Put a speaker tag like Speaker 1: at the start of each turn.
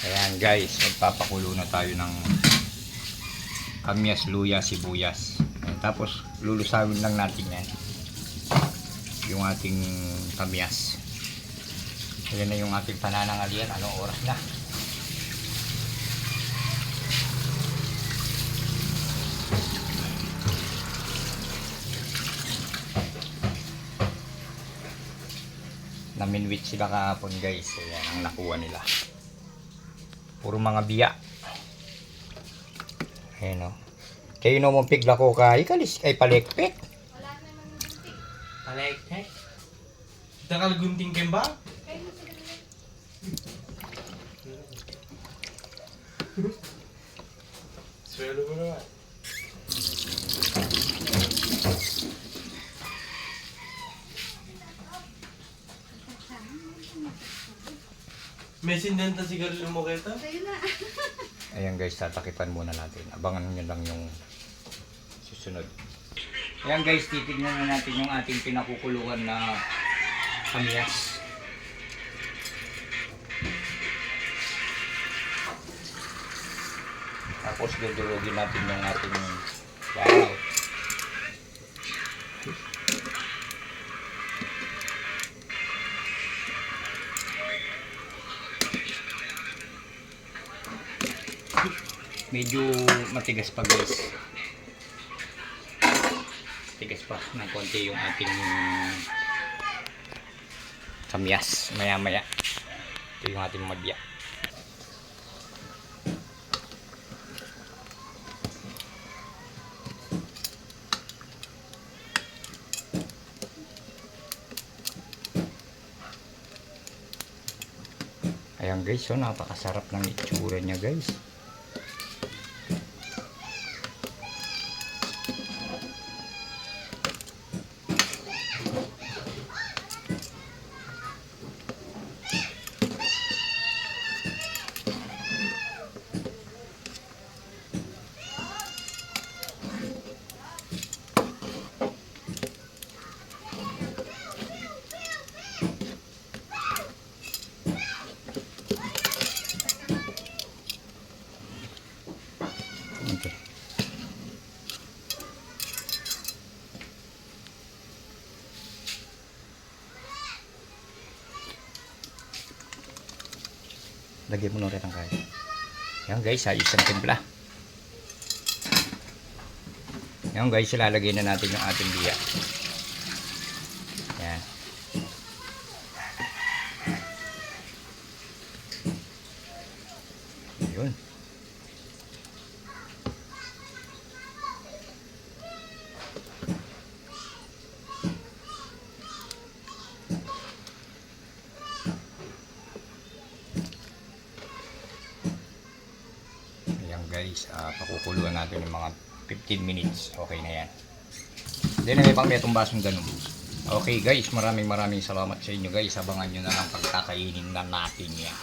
Speaker 1: Ayan guys, magpapakulo na tayo ng kamyas, luya, sibuyas. Ayan, tapos lulusawin lang natin yan. Yung ating kamyas. Ayan na yung ating pananangalian. Anong oras na? Naminwit sila kahapon guys. Ayan ang nakuha nila. Puro mga biya. Ayan o. Kayo no mong pigla ko kay kalis ay palekpek.
Speaker 2: Wala naman ng pig.
Speaker 3: Palekpek? Dakal gunting kemba?
Speaker 2: Kayo mo sila nila.
Speaker 3: Swelo mo naman. May sindenta sigarilyo mo kita?
Speaker 2: Sa'yo na.
Speaker 1: Ayan guys, tatakipan muna natin. Abangan nyo lang yung susunod. Ayan guys, titignan na natin yung ating pinakukuluan na kamyas. Tapos dudurugin natin yung ating wow. Medyo matigas pa guys. Tigas pa ng konti yung ating kamyas. Maya maya ito yung ating magbiya. Ayan guys, so napakasarap ng itsura niya guys. Okay. Lagyan mo na ulit ang kaya. Yan guys, ayos ang timpla. Yan guys, ilalagay na natin yung ating biya. Yan. Yun. Guys, pakukuluan natin yung mga 15 minutes. Okay na yan. Then may pang metong basong ganun. Okay guys, maraming salamat sa inyo guys. Abangan nyo na lang pagkakainin na natin yan.